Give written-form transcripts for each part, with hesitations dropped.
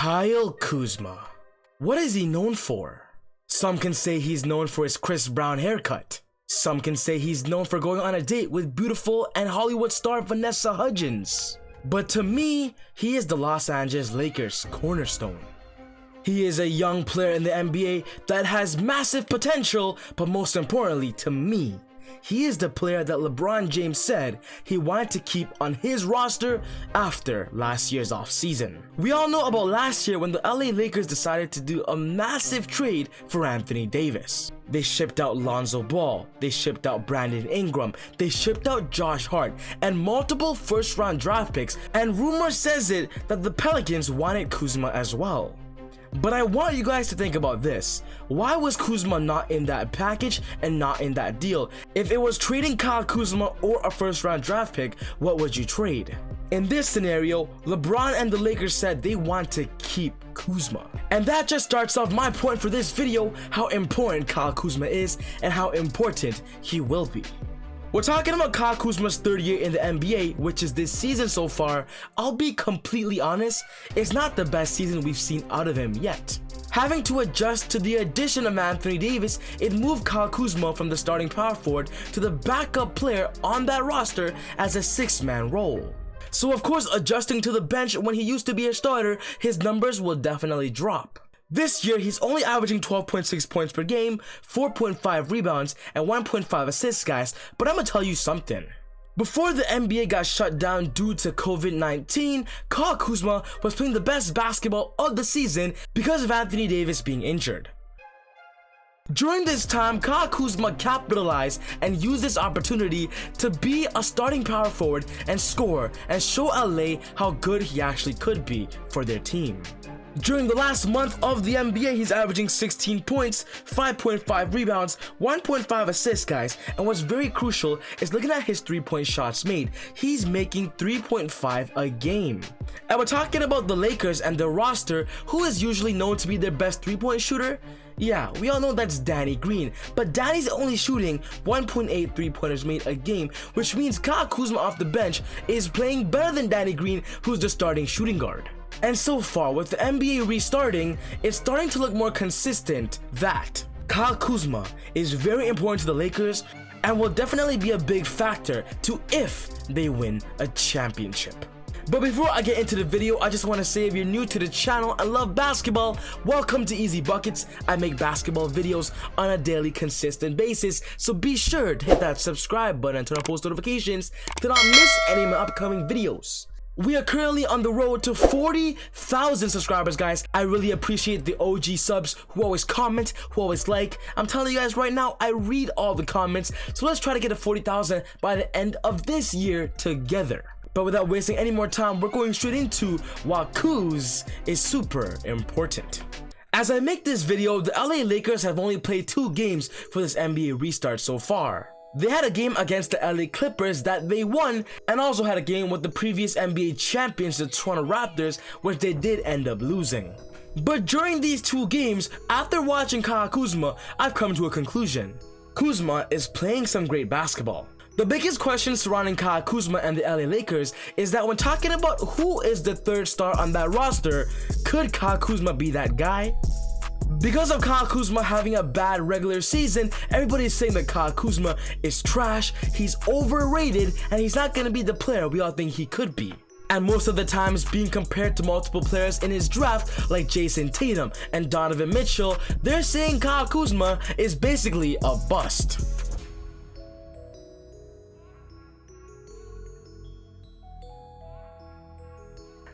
Kyle Kuzma. What is he known for? Some can say he's known for his Chris Brown haircut. Some can say he's known for going on a date with beautiful and Hollywood star Vanessa Hudgens. But to me, he is the Los Angeles Lakers cornerstone. He is a young player in the NBA that has massive potential, but most importantly to me, he is the player that LeBron James said he wanted to keep on his roster after last year's offseason. We all know about last year when the LA Lakers decided to do a massive trade for Anthony Davis. They shipped out Lonzo Ball, they shipped out Brandon Ingram, they shipped out Josh Hart, and multiple first-round draft picks, and rumor says it that the Pelicans wanted Kuzma as well. But I want you guys to think about this. Why was Kuzma not in that package and not in that deal? If it was trading Kyle Kuzma or a first round draft pick, what would you trade? In this scenario, LeBron and the Lakers said they want to keep Kuzma. And that just starts off my point for this video, how important Kyle Kuzma is and how important he will be. We're talking about Kyle Kuzma's third year in the NBA, which is this season so far. I'll be completely honest, it's not the best season we've seen out of him yet. Having to adjust to the addition of Anthony Davis, it moved Kyle Kuzma from the starting power forward to the backup player on that roster as a six-man role. So of course, adjusting to the bench when he used to be a starter, his numbers will definitely drop. This year, he's only averaging 12.6 points per game, 4.5 rebounds, and 1.5 assists, guys, but I'm gonna tell you something. Before the NBA got shut down due to COVID-19, Kyle Kuzma was playing the best basketball of the season because of Anthony Davis being injured. During this time, Kyle Kuzma capitalized and used this opportunity to be a starting power forward and score and show LA how good he actually could be for their team. During the last month of the NBA, he's averaging 16 points, 5.5 rebounds, 1.5 assists, guys. And what's very crucial is looking at his 3-point shots made. He's making 3.5 a game. And we're talking about the Lakers and their roster, who is usually known to be their best 3-point shooter. Yeah, we all know that's Danny Green, but Danny's only shooting 1.8 3-pointers made a game, which means Kyle Kuzma off the bench is playing better than Danny Green, who's the starting shooting guard. And so far, with the NBA restarting, it's starting to look more consistent that Kyle Kuzma is very important to the Lakers and will definitely be a big factor to if they win a championship. But before I get into the video, I just want to say if you're new to the channel and love basketball, welcome to ezBUCKETz. I make basketball videos on a daily consistent basis, so be sure to hit that subscribe button and turn on post notifications to not miss any of my upcoming videos. We are currently on the road to 40,000 subscribers, guys. I really appreciate the OG subs who always comment, who always like. I'm telling you guys right now, I read all the comments, so let's try to get to 40,000 by the end of this year together. But without wasting any more time, we're going straight into why Kuz is super important. As I make this video, the LA Lakers have only played 2 games for this NBA restart so far. They had a game against the LA Clippers that they won, and also had a game with the previous NBA champions, the Toronto Raptors, which they did end up losing. But during these 2 games, after watching Kyle Kuzma, I've come to a conclusion. Kuzma is playing some great basketball. The biggest question surrounding Kyle Kuzma and the LA Lakers is that when talking about who is the third star on that roster, could Kyle Kuzma be that guy? Because of Kyle Kuzma having a bad regular season, everybody's saying that Kyle Kuzma is trash, he's overrated, and he's not going to be the player we all think he could be. And most of the times being compared to multiple players in his draft like Jason Tatum and Donovan Mitchell, they're saying Kyle Kuzma is basically a bust.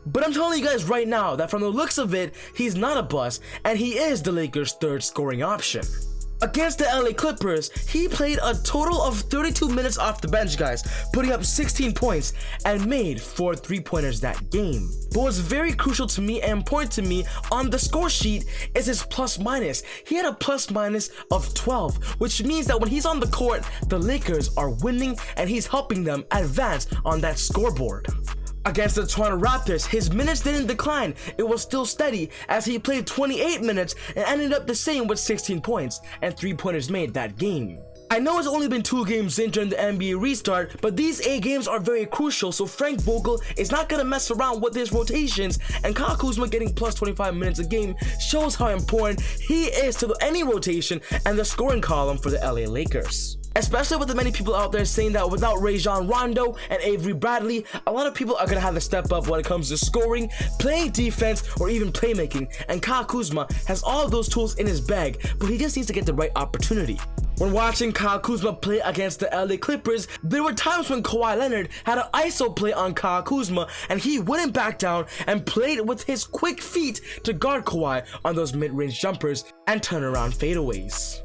But I'm telling you guys right now that from the looks of it, he's not a bust, and he is the Lakers' third scoring option. Against the LA Clippers, he played a total of 32 minutes off the bench, guys, putting up 16 points and made 4 3-pointers that game. But what's very crucial to me and important to me on the score sheet is his plus minus. He had a plus minus of 12, which means that when he's on the court, the Lakers are winning and he's helping them advance on that scoreboard. Against the Toronto Raptors, his minutes didn't decline, it was still steady as he played 28 minutes and ended up the same with 16 points and 3-pointers made that game. I know it's only been 2 games in during the NBA restart, but these 8 games are very crucial, so Frank Vogel is not going to mess around with his rotations, and Kyle Kuzma getting plus 25 minutes a game shows how important he is to any rotation and the scoring column for the LA Lakers. Especially with the many people out there saying that without Rajon Rondo and Avery Bradley, a lot of people are going to have to step up when it comes to scoring, playing defense, or even playmaking, and Kyle Kuzma has all of those tools in his bag, but he just needs to get the right opportunity. When watching Kyle Kuzma play against the LA Clippers, there were times when Kawhi Leonard had an ISO play on Kyle Kuzma and he wouldn't back down and played with his quick feet to guard Kawhi on those mid-range jumpers and turnaround fadeaways.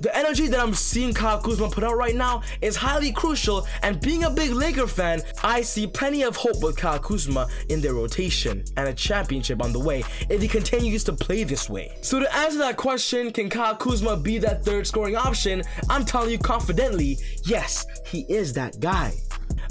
The energy that I'm seeing Kyle Kuzma put out right now is highly crucial, and being a big Laker fan, I see plenty of hope with Kyle Kuzma in their rotation and a championship on the way if he continues to play this way. So to answer that question, can Kyle Kuzma be that third scoring option? I'm telling you confidently, yes, he is that guy.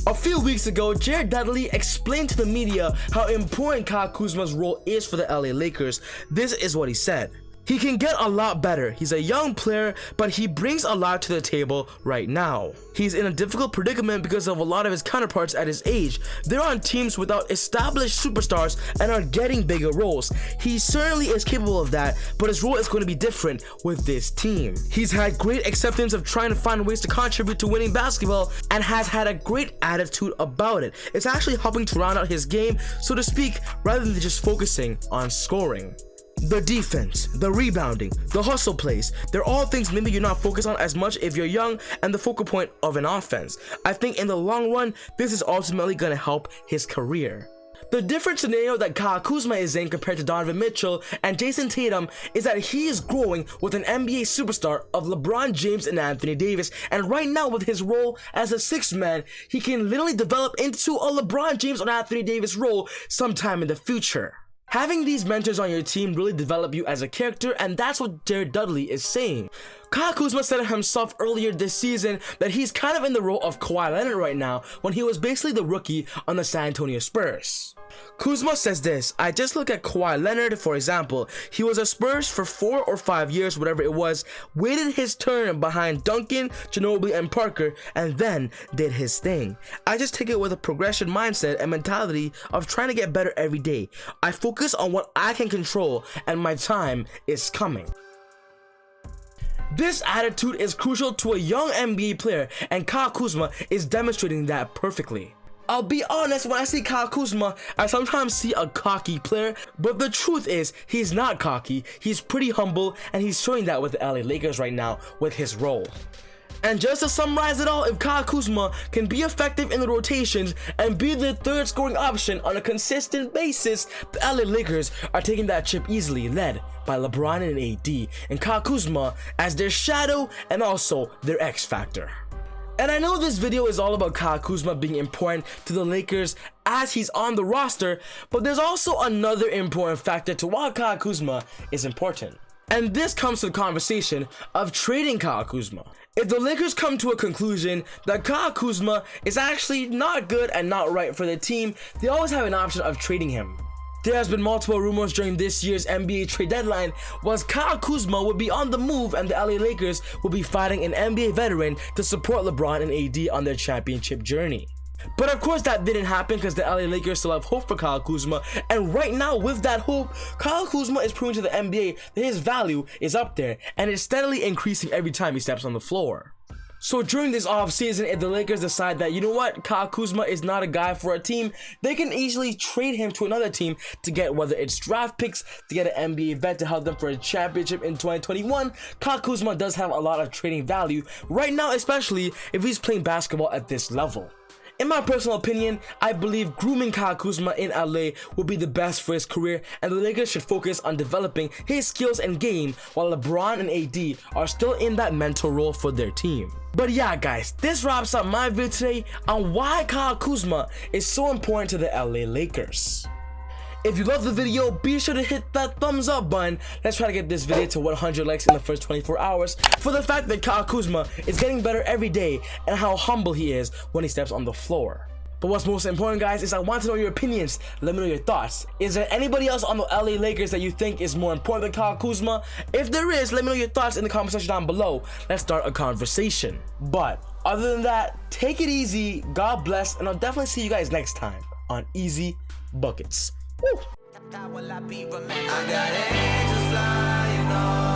A few weeks ago, Jared Dudley explained to the media how important Kyle Kuzma's role is for the LA Lakers. This is what he said. He can get a lot better. He's a young player, but he brings a lot to the table right now. He's in a difficult predicament because of a lot of his counterparts at his age. They're on teams without established superstars and are getting bigger roles. He certainly is capable of that, but his role is going to be different with this team. He's had great acceptance of trying to find ways to contribute to winning basketball and has had a great attitude about it. It's actually helping to round out his game, so to speak, rather than just focusing on scoring. The defense, the rebounding, the hustle plays, they're all things maybe you're not focused on as much if you're young and the focal point of an offense. I think in the long run, this is ultimately going to help his career. The different scenario that Kyle Kuzma is in compared to Donovan Mitchell and Jason Tatum is that he is growing with an NBA superstar of LeBron James and Anthony Davis, and right now with his role as a sixth man, he can literally develop into a LeBron James or Anthony Davis role sometime in the future. Having these mentors on your team really develop you as a character, and that's what Jared Dudley is saying. Kyle Kuzma said himself earlier this season that he's kind of in the role of Kawhi Leonard right now when he was basically the rookie on the San Antonio Spurs. Kuzma says this: I just look at Kawhi Leonard, for example. He was a Spurs for 4 or 5 years, whatever it was, waited his turn behind Duncan, Ginobili, and Parker, and then did his thing. I just take it with a progression mindset and mentality of trying to get better every day. I focus on what I can control, and my time is coming. This attitude is crucial to a young NBA player, and Kyle Kuzma is demonstrating that perfectly. I'll be honest, when I see Kyle Kuzma, I sometimes see a cocky player, but the truth is, he's not cocky, he's pretty humble, and he's showing that with the LA Lakers right now with his role. And just to summarize it all, if Kyle Kuzma can be effective in the rotations and be the third scoring option on a consistent basis, the LA Lakers are taking that chip easily, led by LeBron and AD, and Kyle Kuzma as their shadow and also their X factor. And I know this video is all about Kyle Kuzma being important to the Lakers as he's on the roster, but there's also another important factor to why Kyle Kuzma is important. And this comes to the conversation of trading Kyle Kuzma. If the Lakers come to a conclusion that Kyle Kuzma is actually not good and not right for the team, they always have an option of trading him. There has been multiple rumors during this year's NBA trade deadline was Kyle Kuzma would be on the move and the LA Lakers will be fighting an NBA veteran to support LeBron and AD on their championship journey. But of course that didn't happen because the LA Lakers still have hope for Kyle Kuzma, and right now with that hope, Kyle Kuzma is proving to the NBA that his value is up there and is steadily increasing every time he steps on the floor. So during this offseason, if the Lakers decide that, you know what, Kyle Kuzma is not a guy for a team, they can easily trade him to another team to get, whether it's draft picks, to get an NBA vet to help them for a championship in 2021. Kyle Kuzma does have a lot of trading value right now, especially if he's playing basketball at this level. In my personal opinion, I believe grooming Kyle Kuzma in LA will be the best for his career, and the Lakers should focus on developing his skills and game while LeBron and AD are still in that mentor role for their team. But yeah guys, this wraps up my video today on why Kyle Kuzma is so important to the LA Lakers. If you love the video, be sure to hit that thumbs up button. Let's try to get this video to 100 likes in the first 24 hours for the fact that Kyle Kuzma is getting better every day and how humble he is when he steps on the floor. But what's most important, guys, is I want to know your opinions. Let me know your thoughts. Is there anybody else on the LA Lakers that you think is more important than Kyle Kuzma? If there is, let me know your thoughts in the comment section down below. Let's start a conversation. But other than that, take it easy, God bless, and I'll definitely see you guys next time on ezBUCKETz. Woo! I got angels flying all